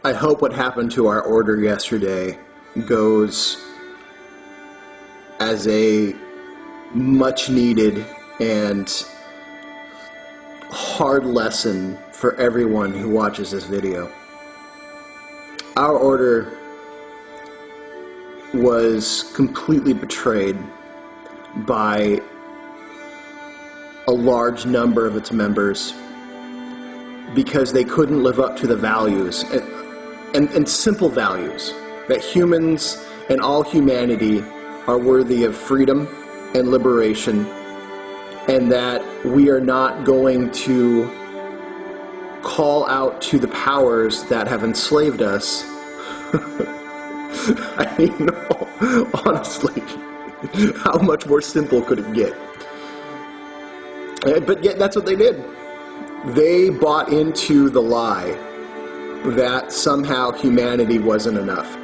I hope what happened to our order yesterday goes as a much needed and hard lesson for everyone who watches this video. Our order was completely betrayed by a large number of its members because they couldn't live up to the values and simple values that humans and all humanity are worthy of freedom and liberation, and that we are not going to call out to the powers that have enslaved us. I mean, honestly, how much more simple could it get? But yet, that's what they did. They bought into the lie that somehow humanity wasn't enough.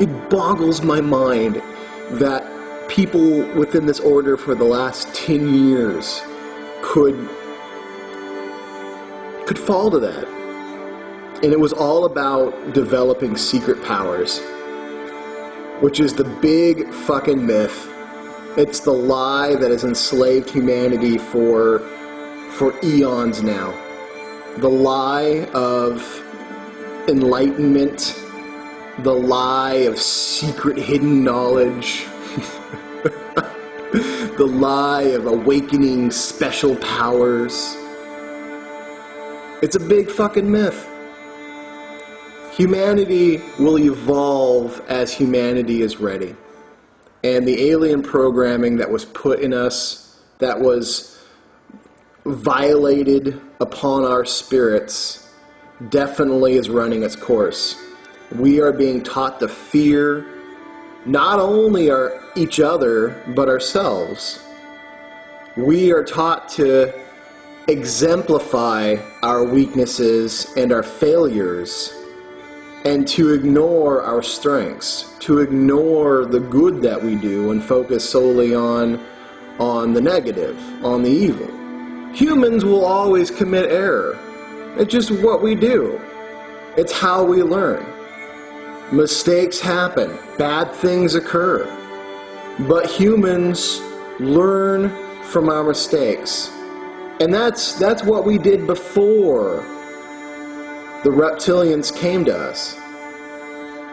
It boggles my mind that people within this order for the last 10 years could fall to that. And it was all about developing secret powers, which is the big fucking myth. It's the lie that has enslaved humanity for eons now. The lie of enlightenment, the lie of secret hidden knowledge, the lie of awakening special powers. It's a big fucking myth. Humanity will evolve as humanity is ready. And the alien programming that was put in us, that was violated upon our spirits, definitely is running its course. We are being taught to fear not only each other, but ourselves. We are taught to exemplify our weaknesses and our failures, and to ignore our strengths, to ignore the good that we do and focus solely on the negative, on the evil. Humans will always commit error. It's just what we do. It's how we learn. Mistakes happen. Bad things occur. But humans learn from our mistakes. And that's what we did before the reptilians came to us.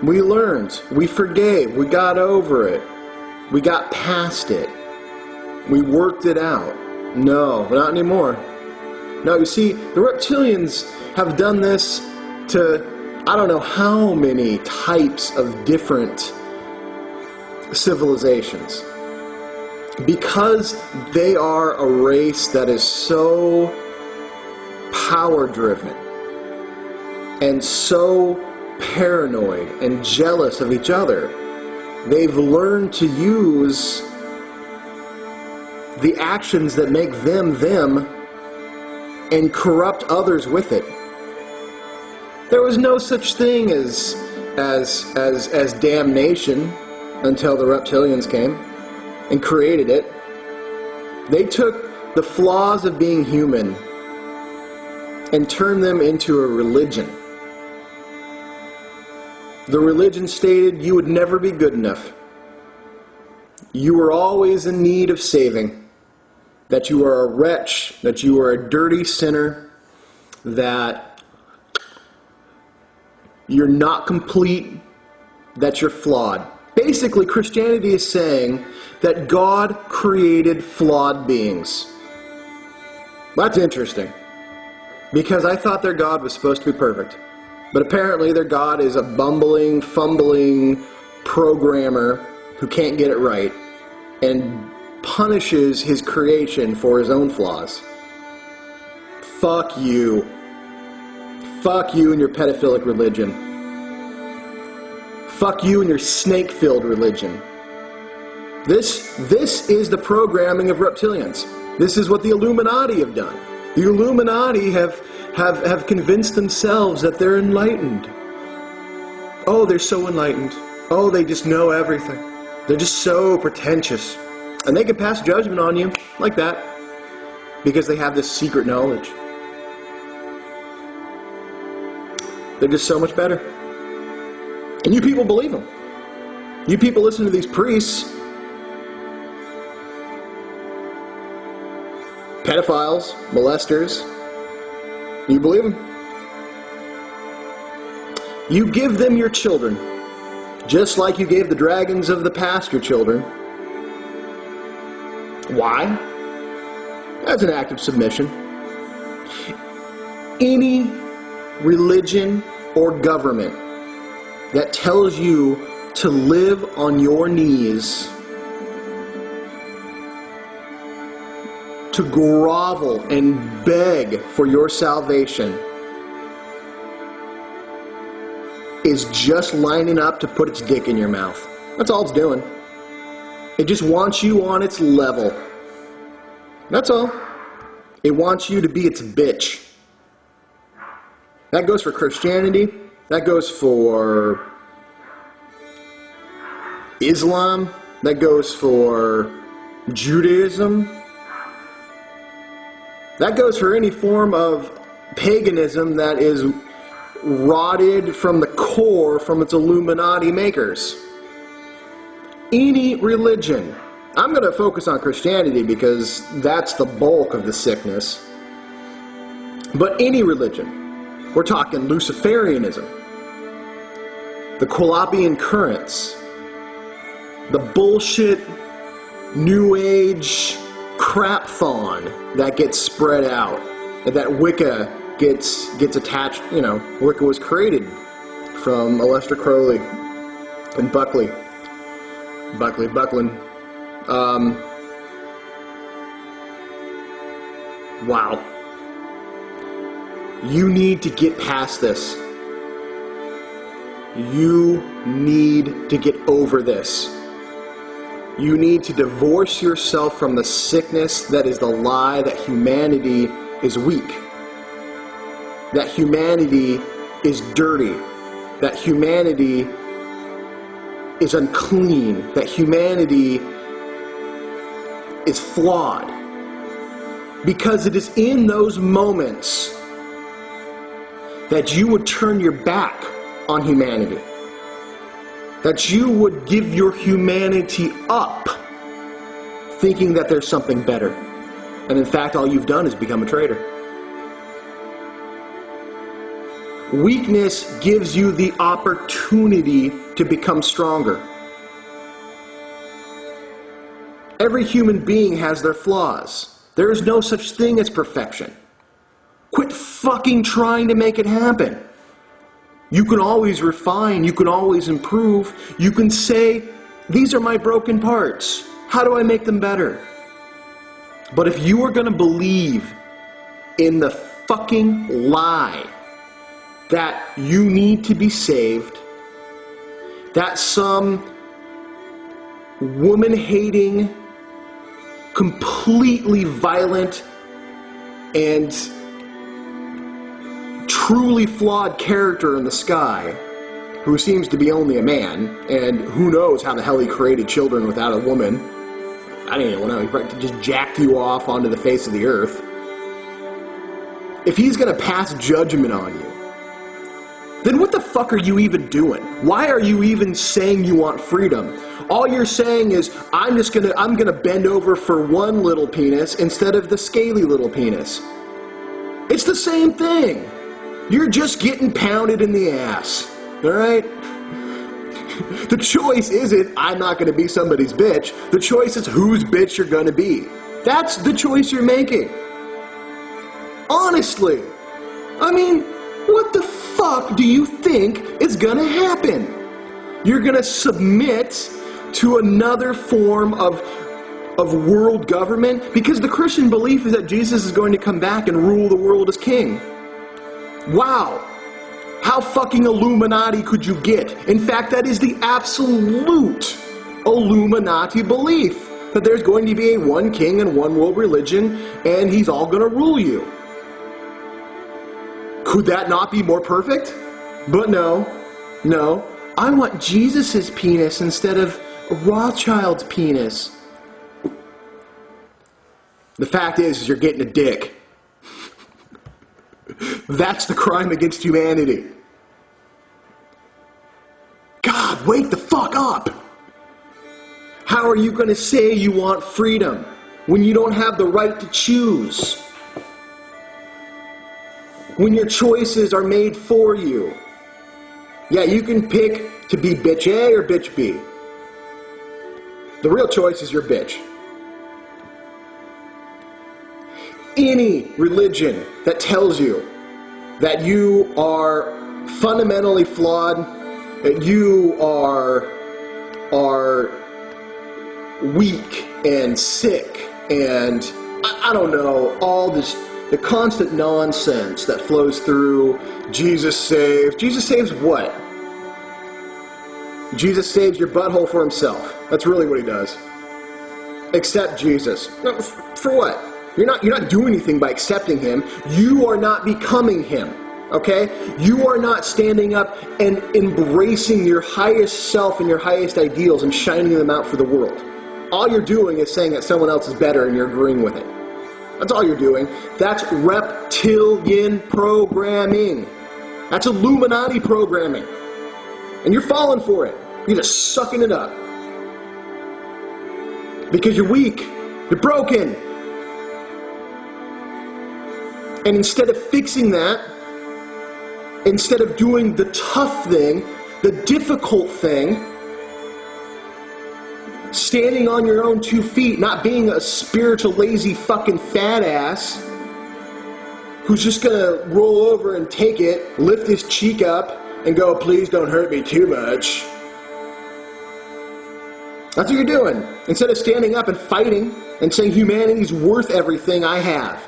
We learned, we forgave, we got over it, we got past it, we worked it out. No, not anymore. No, you see, the reptilians have done this to I don't know how many types of different civilizations, because they are a race that is so power-driven and so paranoid and jealous of each other. They've learned to use the actions that make them them and corrupt others with it. There was no such thing as damnation until the reptilians came and created it. They took the flaws of being human and turned them into a religion. The religion stated you would never be good enough. You were always in need of saving. That you are a wretch, that you are a dirty sinner, that you're not complete, that you're flawed. Basically, Christianity is saying that God created flawed beings. That's interesting, because I thought their God was supposed to be perfect. But apparently their God is a bumbling, fumbling programmer who can't get it right and punishes his creation for his own flaws. Fuck you. Fuck you and your pedophilic religion. Fuck you and your snake-filled religion. This is the programming of reptilians. This is what the Illuminati have done. The Illuminati have convinced themselves that they're enlightened. Oh, they're so enlightened. Oh, they just know everything. They're just so pretentious. And they can pass judgment on you like that because they have this secret knowledge. They're just so much better. And you people believe them. You people listen to these priests, pedophiles, molesters. You believe them. You give them your children, just like you gave the dragons of the past your children. Why? As an act of submission. Any religion or government that tells you to live on your knees, to grovel and beg for your salvation, is just lining up to put its dick in your mouth. That's all it's doing. It just wants you on its level. That's all. It wants you to be its bitch. That goes for Christianity. That goes for Islam. That goes for Judaism. That goes for any form of paganism that is rotted from the core from its Illuminati makers. Any religion. I'm going to focus on Christianity because that's the bulk of the sickness. But any religion. We're talking Luciferianism, the Qualabian currents, the bullshit New Age crap-thon that gets spread out, and that Wicca gets attached. You know, Wicca was created from Aleister Crowley and Buckley. Buckland. Wow. You need to get past this. You need to get over this. You need to divorce yourself from the sickness that is the lie that humanity is weak. That humanity is dirty. That humanity is unclean. That humanity is flawed. Because it is in those moments that you would turn your back on humanity. That you would give your humanity up, thinking that there's something better. And in fact, all you've done is become a traitor. Weakness gives you the opportunity to become stronger. Every human being has their flaws. There is no such thing as perfection. Quit fucking trying to make it happen. You can always refine. You can always improve. You can say, these are my broken parts. How do I make them better? But if you are going to believe in the fucking lie that you need to be saved, that some woman-hating, completely violent, and truly flawed character in the sky, who seems to be only a man, and who knows how the hell he created children without a woman. I don't even know, he probably just jacked you off onto the face of the earth. If he's going to pass judgment on you, then what the fuck are you even doing? Why are you even saying you want freedom? All you're saying is, I'm gonna bend over for one little penis instead of the scaly little penis. It's the same thing. You're just getting pounded in the ass. Alright? The choice isn't, I'm not gonna be somebody's bitch. The choice is whose bitch you're gonna be. That's the choice you're making. Honestly. I mean, what the fuck do you think is gonna happen? You're gonna submit to another form of world government? Because the Christian belief is that Jesus is going to come back and rule the world as king. Wow. How fucking Illuminati could you get? In fact, that is the absolute Illuminati belief. That there's going to be a one king and one world religion, and he's all going to rule you. Could that not be more perfect? But no. I want Jesus' penis instead of Rothschild's penis. The fact is you're getting a dick. That's the crime against humanity. wake the fuck up. How are you going to say you want freedom when you don't have the right to choose? When your choices are made for you. Yeah, you can pick to be bitch A or bitch B. The real choice is your bitch. Any religion that tells you that you are fundamentally flawed, that you are weak and sick and I don't know, all this, the constant nonsense that flows through Jesus saves. Jesus saves what? Jesus saves your butthole for himself. That's really what he does. Accept Jesus. No, for what? You're not doing anything by accepting him. You are not becoming him. Okay? You are not standing up and embracing your highest self and your highest ideals and shining them out for the world. All you're doing is saying that someone else is better and you're agreeing with it. That's all you're doing. That's reptilian programming. That's Illuminati programming. And you're falling for it. You're just sucking it up. Because you're weak. You're broken. And instead of fixing that, instead of doing the tough thing, the difficult thing, standing on your own 2 feet, not being a spiritual, lazy, fucking fat ass who's just gonna roll over and take it, lift his cheek up, and go, please don't hurt me too much. That's what you're doing. Instead of standing up and fighting and saying humanity's worth everything I have.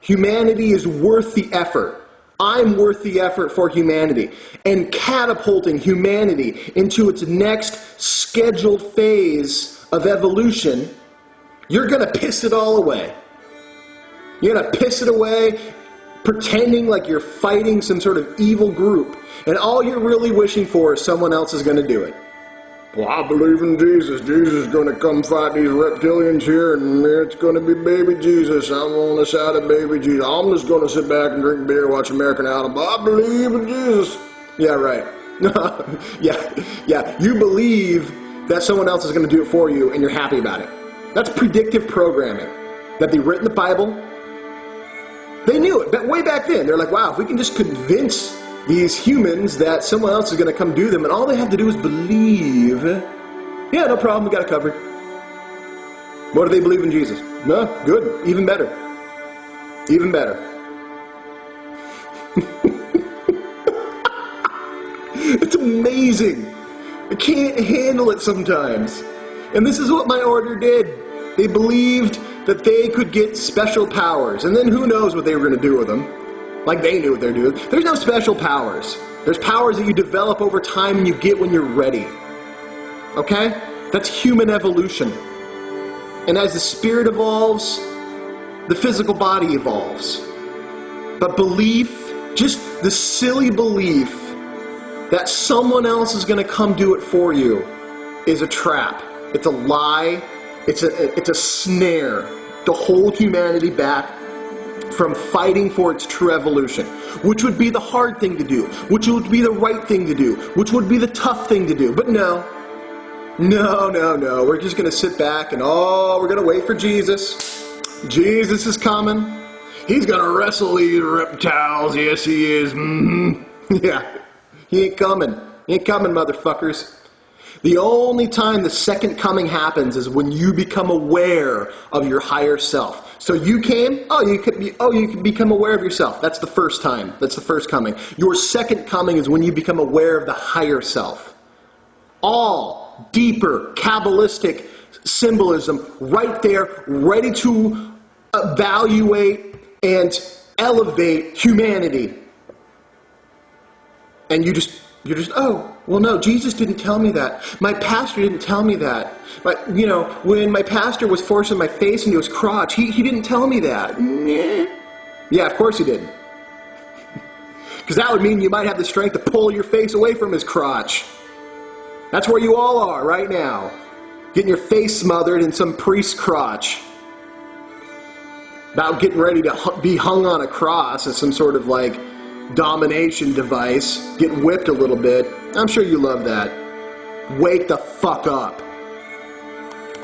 Humanity is worth the effort. I'm worth the effort for humanity. And catapulting humanity into its next scheduled phase of evolution, you're going to piss it all away. You're going to piss it away, pretending like you're fighting some sort of evil group. And all you're really wishing for is someone else is going to do it. Well, I believe in Jesus. Jesus is going to come fight these reptilians here, and it's going to be baby Jesus. I'm on the side of baby Jesus. I'm just going to sit back and drink beer, watch American Idol, but I believe in Jesus. Yeah, right. yeah. You believe that someone else is going to do it for you, and you're happy about it. That's predictive programming. That they wrote in the Bible. They knew it, but way back then. They're like, wow, if we can just convince these humans that someone else is going to come do them, and all they have to do is believe. Yeah, no problem, we got it covered. What do they believe in Jesus? No, good, even better. Even better. It's amazing. I can't handle it sometimes. And this is what my order did. They believed that they could get special powers, and then who knows what they were going to do with them. Like they knew what they're doing. There's no special powers. There's powers that you develop over time and you get when you're ready. Okay? That's human evolution. And as the spirit evolves, the physical body evolves. But belief, just the silly belief that someone else is going to come do it for you is a trap. It's a lie. It's a snare to hold humanity back from fighting for its true evolution, which would be the hard thing to do, which would be the right thing to do, which would be the tough thing to do. But no. We're just going to sit back and, we're going to wait for Jesus. Jesus is coming. He's going to wrestle these reptiles. Yes, he is. Mm-hmm. Yeah. He ain't coming. He ain't coming, motherfuckers. The only time the second coming happens is when you become aware of your higher self. So you came, you can become aware of yourself. That's the first time. That's the first coming. Your second coming is when you become aware of the higher self. All deeper Kabbalistic symbolism right there, ready to evaluate and elevate humanity. And you're just, well, no, Jesus didn't tell me that. My pastor didn't tell me that. But, when my pastor was forcing my face into his crotch, he didn't tell me that. Yeah, of course he didn't. Because that would mean you might have the strength to pull your face away from his crotch. That's where you all are right now. Getting your face smothered in some priest's crotch. About getting ready to be hung on a cross as some sort of domination device, get whipped a little bit. I'm sure you love that. Wake the fuck up.